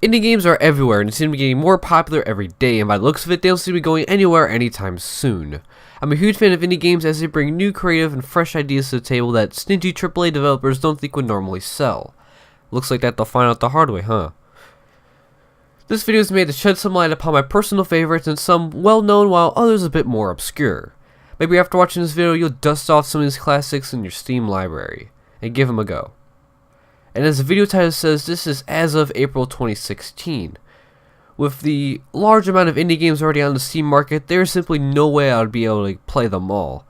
Indie games are everywhere and seem to be getting more popular every day, and by the looks of it, they don't seem to be going anywhere anytime soon. I'm a huge fan of indie games as they bring new creative and fresh ideas to the table that stingy AAA developers don't think would normally sell. Looks like that they'll find out the hard way, huh? This video is made to shed some light upon my personal favorites and some well-known while others a bit more obscure. Maybe after watching this video you'll dust off some of these classics in your Steam library and give them a go. And as the video title says, this is as of April 2016. With the large amount of indie games already on the Steam market, there is simply no way I would be able to play them all.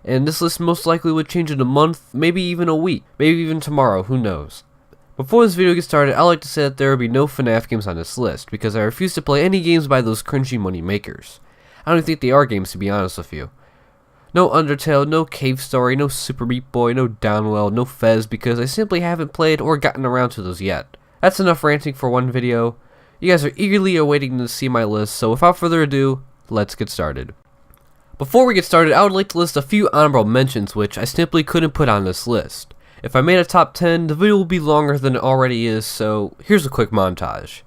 And this list most likely would change in a month, maybe even a week, maybe even tomorrow, who knows. Before this video gets started, I'd like to say that there will be no FNAF games on this list, because I refuse to play any games by those cringy money makers. I don't even think they are games, to be honest with you. No Undertale, no Cave Story, no Super Meat Boy, no Downwell, no Fez, because I simply haven't played or gotten around to those yet. That's enough ranting for one video. You guys are eagerly awaiting to see my list, so without further ado, let's get started. Before we get started, I would like to list a few honorable mentions which I simply couldn't put on this list. If I made a top 10, the video will be longer than it already is, so here's a quick montage.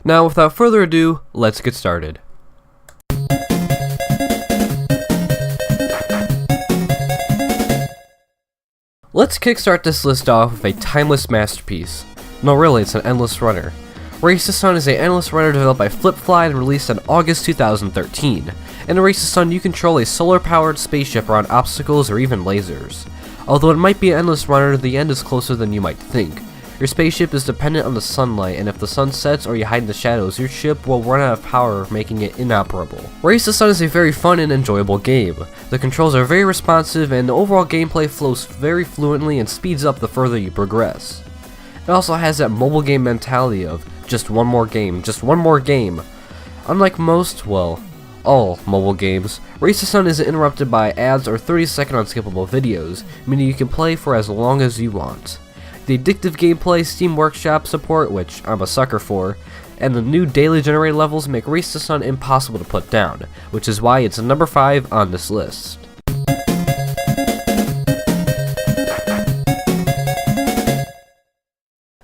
Now, without further ado, let's get started. Let's kickstart this list off with a timeless masterpiece. No, really, it's an endless runner. Race to Sun is an endless runner developed by Flipfly and released in August 2013. In Race to Sun, you control a solar-powered spaceship around obstacles or even lasers. Although it might be an endless runner, the end is closer than you might think. Your spaceship is dependent on the sunlight, and if the sun sets or you hide in the shadows, your ship will run out of power, making it inoperable. Race to Sun is a very fun and enjoyable game. The controls are very responsive, and the overall gameplay flows very fluently and speeds up the further you progress. It also has that mobile game mentality of, just one more game, just one more game. Unlike most, well, all mobile games, Race to Sun isn't interrupted by ads or 30-second unskippable videos, meaning you can play for as long as you want. The addictive gameplay, Steam Workshop support, which I'm a sucker for, and the new daily generated levels make Race to Sun impossible to put down, which is why it's number 5 on this list.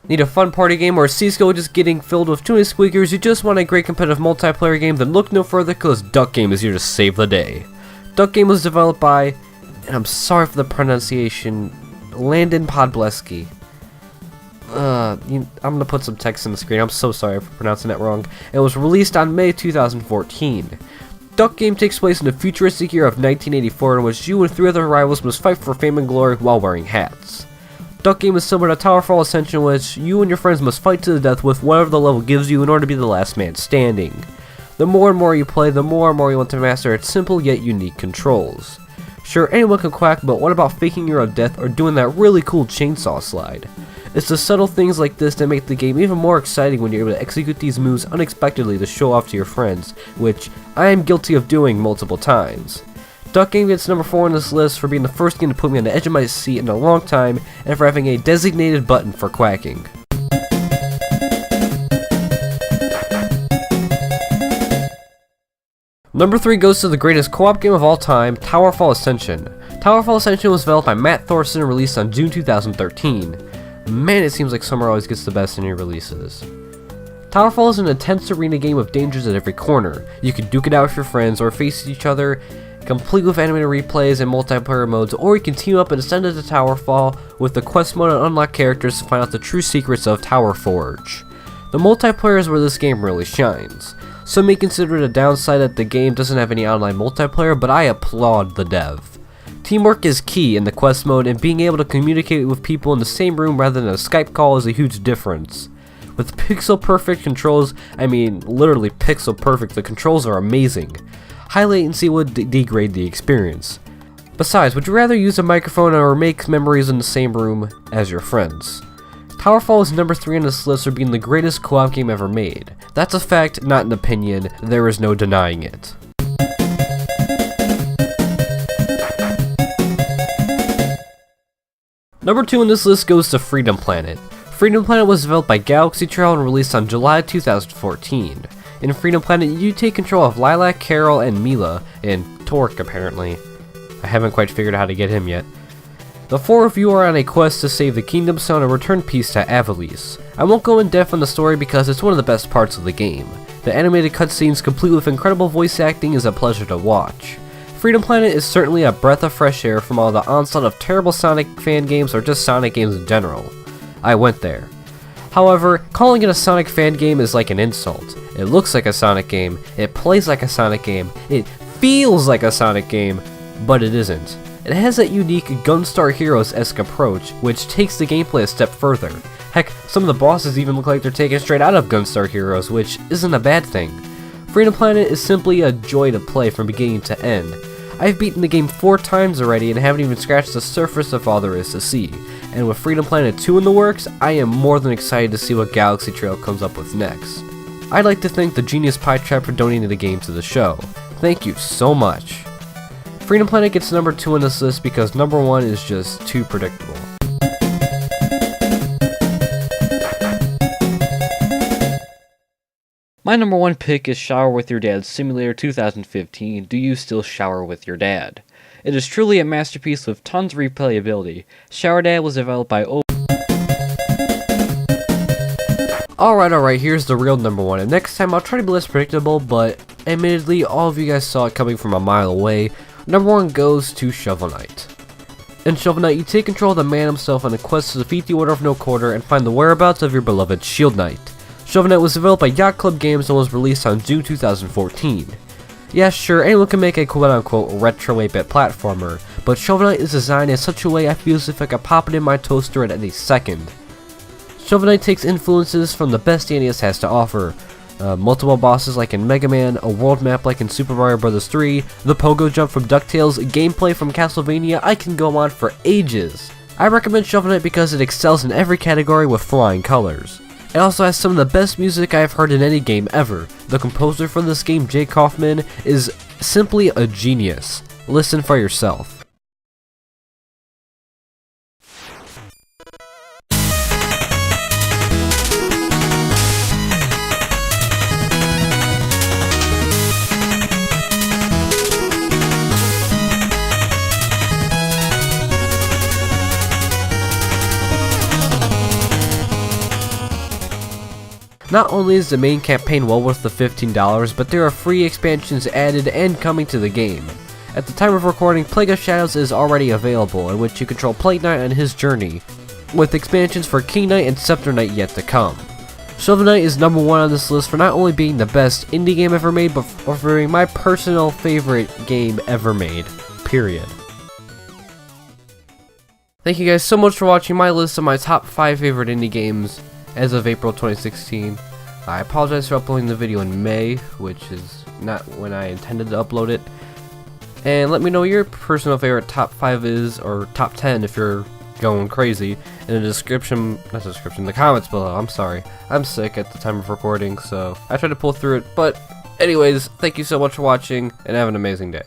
Need a fun party game or Cisco just getting filled with too many squeakers? You just want a great competitive multiplayer game? Then look no further, because Duck Game is here to save the day. Duck Game was developed by, and I'm sorry for the pronunciation, Landon Podleski. I'm gonna put some text in the screen. I'm so sorry for pronouncing that wrong. It was released on May 2014. Duck Game takes place in the futuristic year of 1984, in which you and 3 other rivals must fight for fame and glory while wearing hats. Duck Game is similar to Towerfall Ascension, in which you and your friends must fight to the death with whatever the level gives you in order to be the last man standing. The more and more you play, the more and more you want to master its simple yet unique controls. Sure, anyone can quack, but what about faking your own death or doing that really cool chainsaw slide? It's the subtle things like this that make the game even more exciting when you're able to execute these moves unexpectedly to show off to your friends, which I am guilty of doing multiple times. Duck Game gets number 4 on this list for being the first game to put me on the edge of my seat in a long time, and for having a designated button for quacking. Number 3 goes to the greatest co-op game of all time, Towerfall Ascension. Towerfall Ascension was developed by Matt Thorson and released on June 2013. Man, it seems like summer always gets the best in your releases. Towerfall is an intense arena game with dangers at every corner. You can duke it out with your friends or face each other, complete with animated replays and multiplayer modes, or you can team up and ascend into Towerfall with the quest mode and unlock characters to find out the true secrets of Tower Forge. The multiplayer is where this game really shines. Some may consider it a downside that the game doesn't have any online multiplayer, but I applaud the dev. Teamwork is key in the quest mode, and being able to communicate with people in the same room rather than a Skype call is a huge difference. With pixel perfect controls, I mean literally pixel perfect, the controls are amazing. High latency would degrade the experience. Besides, would you rather use a microphone or make memories in the same room as your friends? Towerfall is number 3 on this list for being the greatest co-op game ever made. That's a fact, not an opinion. There is no denying it. Number 2 on this list goes to Freedom Planet. Freedom Planet was developed by Galaxy Trail and released on July 2014. In Freedom Planet, you take control of Lilac, Carol, and Mila, and Torque apparently. I haven't quite figured out how to get him yet. The 4 of you are on a quest to save the Kingdom Stone and return peace to Avalice. I won't go in depth on the story because it's one of the best parts of the game. The animated cutscenes complete with incredible voice acting is a pleasure to watch. Freedom Planet is certainly a breath of fresh air from all the onslaught of terrible Sonic fan games or just Sonic games in general. I went there. However, calling it a Sonic fan game is like an insult. It looks like a Sonic game, it plays like a Sonic game, it feels like a Sonic game, but it isn't. It has that unique Gunstar Heroes-esque approach, which takes the gameplay a step further. Heck, some of the bosses even look like they're taken straight out of Gunstar Heroes, which isn't a bad thing. Freedom Planet is simply a joy to play from beginning to end. I've beaten the game 4 times already and haven't even scratched the surface of all there is to see. And with Freedom Planet 2 in the works, I am more than excited to see what Galaxy Trail comes up with next. I'd like to thank the Genius Pie Trap for donating the game to the show. Thank you so much. Freedom Planet gets number 2 on this list because number 1 is just too predictable. My number 1 pick is Shower with Your Dad Simulator 2015. Do you still shower with your dad? It is truly a masterpiece with tons of replayability. Shower Dad was developed by Alright, here's the real number 1, and next time I'll try to be less predictable, but admittedly, all of you guys saw it coming from a mile away. Number 1 goes to Shovel Knight. In Shovel Knight, you take control of the man himself on a quest to defeat the Order of No Quarter and find the whereabouts of your beloved Shield Knight. Shovel Knight was developed by Yacht Club Games and was released on June 2014. Yeah, sure, anyone can make a quote-unquote retro 8-bit platformer, but Shovel Knight is designed in such a way I feel as if I could pop it in my toaster at any second. Shovel Knight takes influences from the best the NES has to offer. Multiple bosses like in Mega Man, a world map like in Super Mario Bros. 3, the pogo jump from DuckTales, gameplay from Castlevania. I can go on for ages. I recommend Shovel Knight because it excels in every category with flying colors. It also has some of the best music I've heard in any game ever. The composer for this game, Jay Kaufman, is simply a genius. Listen for yourself. Not only is the main campaign well worth the $15, but there are free expansions added and coming to the game. At the time of recording, Plague of Shadows is already available, in which you control Plague Knight on his journey, with expansions for King Knight and Scepter Knight yet to come. Shovel Knight is number 1 on this list for not only being the best indie game ever made, but for being my personal favorite game ever made. Period. Thank you guys so much for watching my list of my top 5 favorite indie games as of April 2016. I apologize for uploading the video in May, which is not when I intended to upload it. And let me know your personal favorite top 5 is, or top 10 if you're going crazy, in the the comments below. I'm sorry. I'm sick at the time of recording, so I tried to pull through it. But anyways, thank you so much for watching, and have an amazing day.